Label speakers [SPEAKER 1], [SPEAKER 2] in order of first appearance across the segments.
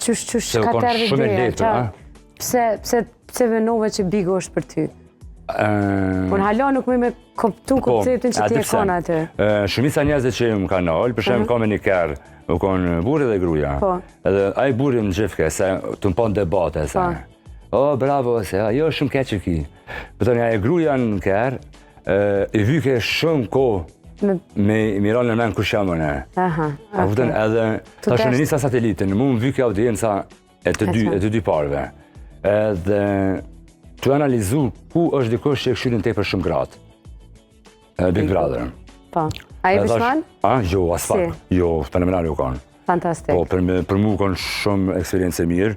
[SPEAKER 1] Qysh ka tërë ideja? Pse venove që Bigo është për ty? Unë hala nuk me koptu konceptin që ti e kona aty.
[SPEAKER 2] Shumica njerëzve që më kanë ol, për shembull ka me një kerr, u konë burri dhe gruaja. Edhe ai burri më gjefke se të mpon debate se. Oh, bravo, se jo shumë keq ki. Pëtoni ajo gruaja në kerr, i vyke shumë kohë me miron në men kush jam unë. A vëtën edhe tash në nisa satelitin, mu më vyke audienca e të dy parve. Edhe të analizu ku është dikush që e këshyrin te për shumë gratë. Big Brother.
[SPEAKER 1] Po. A i bishman?
[SPEAKER 2] Jo, as pak. Jo, fenomenal u kanë.
[SPEAKER 1] Fantastik.
[SPEAKER 2] Po, për mu kanë shumë eksperiencë mirë.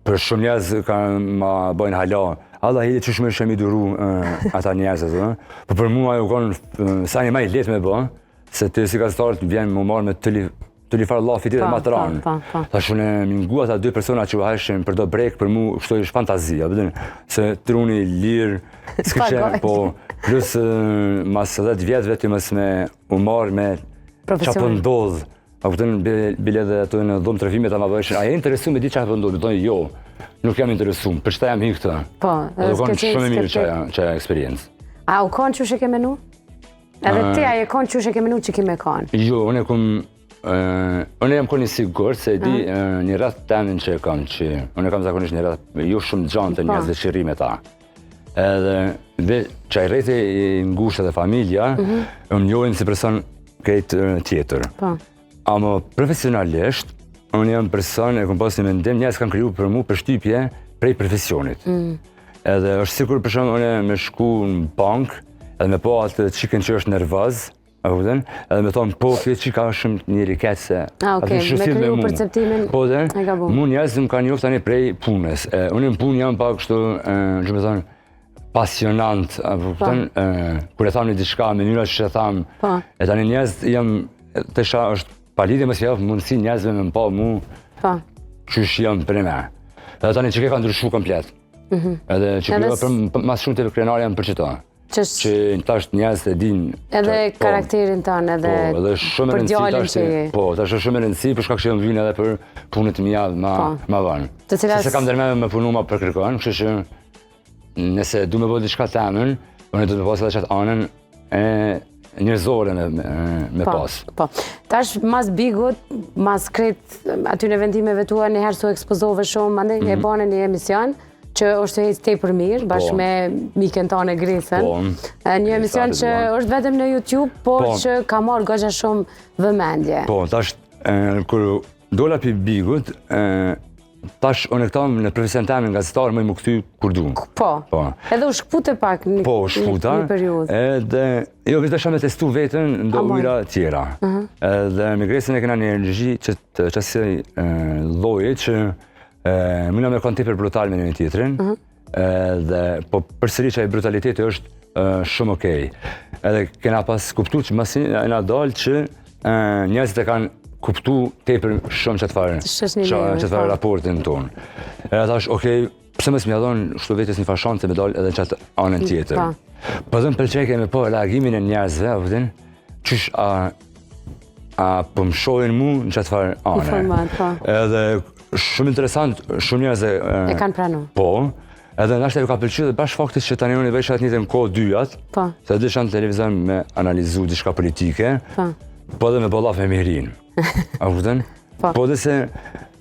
[SPEAKER 2] Për shumë njerëz kanë ma bojnë hala. Allah hili që shumë shemi duru ata njerëzët. Po për mu ajo kanë sa një maj letë me bë, se të si gazetarët vjenë më marrë me të li farë lafi ti dhe ma të ranë. Ta shumë e mingu ata dy persona që u hajshin për do brek, për mu kështu është fantazia, se truni lirë, s'kishe, po, plus mas 10 vjetëve të mës me u marrë me qapë ndodhë, a këtën bile dhe të në dhomë të rëfimet, a ma bëjshin, a e interesu me di që apë ndodhë, thonë jo, nuk jam interesu, për qëta jam hi këtë.
[SPEAKER 1] Po,
[SPEAKER 2] edhe konë shumë e mirë që e eksperiencë.
[SPEAKER 1] A u konë që shë ke menu? Edhe ti a e konë që shë ke menu që ki me konë?
[SPEAKER 2] Jo, unë jam koni sigur se di një rrath temin që e kam që unë kam zakonisht një rrath jo shumë gjanë të njëzë dhe qërime ta. Edhe qaj rejti i ngushtë dhe familja, unë njohin si person këtë tjetër. Amo profesionalisht, unë jam person e kom pas një mendim, njësë kanë kriju për mu për shtypje prej profesionit. Edhe është sikur për shumë unë me shku në bank, edhe me po atë qiken që është nervaz, edhe me thonë, po, këtë që ka shumë një riket se...
[SPEAKER 1] me kriju perceptimin
[SPEAKER 2] e gabu. Mu njerëz më ka njoft tani prej punës. Unë në punë jam pak kështu, që me thonë, pasionant, kur e thamë një diçka, mënyra që e thamë, e tani njerëz jam, të isha është palidhje më si javë mundësi njerëzve me më pa mu, qysh jam për me. Edhe tani që ke ka ndryshu komplet. Edhe që kjo për mas shumë të krenarja më për qëta. Që tash njerëz të din...
[SPEAKER 1] Edhe karakterin tanë, edhe për djallin që je.
[SPEAKER 2] Po, tash është shumë e rëndësi, për shkak që jam vinë edhe për punët mija ma vanë. Se kam dërme me punu ma për kërkon, kështë që nëse du me bëllë diçka temën, unë du me pas edhe qatë anën e njërzore me pas.
[SPEAKER 1] Po, tash mas Bigut, mas kretë aty në vendimeve tua, njëherë su ekspozove shumë, mande e bane një emision, që është hejtë te për mirë, bashkë me miken tonë e Grisën. Një emision që është vetëm në YouTube, por që ka marrë gogja shumë vëmendje.
[SPEAKER 2] Po, tash, kër dola për Bigut, tash unë e këtam në profesion temin nga gazetar më i më këty kur du.
[SPEAKER 1] Po, edhe u shkpute pak një periudhë.
[SPEAKER 2] Edhe, jo, vështë është me testu vetën ndo ujra tjera. Edhe me Grisën e këna një energji që të qasë lojë që mëna me konë tepër brutal me një tjetërin, po përsëri që e brutaliteti është shumë okej. Edhe kena pas kuptu që masin e nga dalë që njerëzit e kanë kuptu tepër shumë që të farë raportin tonë. Edhe ta është okej, pëse mësë mja donë shtu vetës një fashon të me dalë edhe që atë anën tjetër. Po dhe më pëlqej me po reagimin e njerëzve, qysh a pëmshojnë mu në që të farë anë. Edhe shumë interesant, shumë njerëz
[SPEAKER 1] e kanë pranu.
[SPEAKER 2] Po, edhe nashtë e ju ka pëlqy dhe bashkë faktit që tani unë i veç atë njëtë në kohë dyjat, se dhe shanë televizor me analizu diçka politike, po dhe me bollaf me mirin. A vërdën? Po dhe se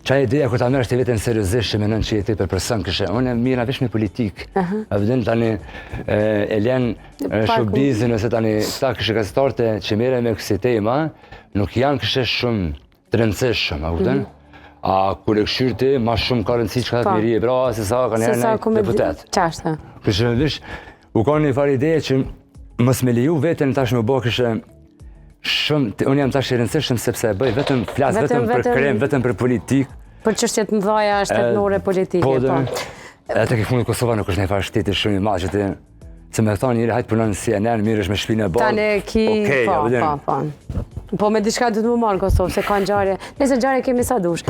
[SPEAKER 2] qaj ideja kër ta mërë është të vetën seriosisht që menon që jeti për person këshe, unë e mira vesh me politikë. A vërdën tani e len showbizin ose tani ta këshe gazetarte që mere me kësi tema, nuk janë këshe shumë të rëndësishëm, a vërdën? A kur e këshyrti, ma shumë ka rëndësi që ka të miri e bra, se sa ka njerë në deputet.
[SPEAKER 1] Qashtë.
[SPEAKER 2] Kështë në vish, u ka një farë ideje që mës me liju vetën tash me bo kështë shumë, unë jam tash e rëndësishëm sepse e bëj vetëm flasë, vetëm për krem, vetëm për politikë.
[SPEAKER 1] Për qështjet më dhaja shtetënore politike, po.
[SPEAKER 2] Edhe të ke fundit Kosova nuk është një farë shteti shumë i madh që ti, se me këta njëri hajtë punon në CNN, mirë është me shpinë e bardh.
[SPEAKER 1] Tane ki, po me diçka du të më marrë Kosovë, se ka në gjarje, nëse gjarje kemi sa dush.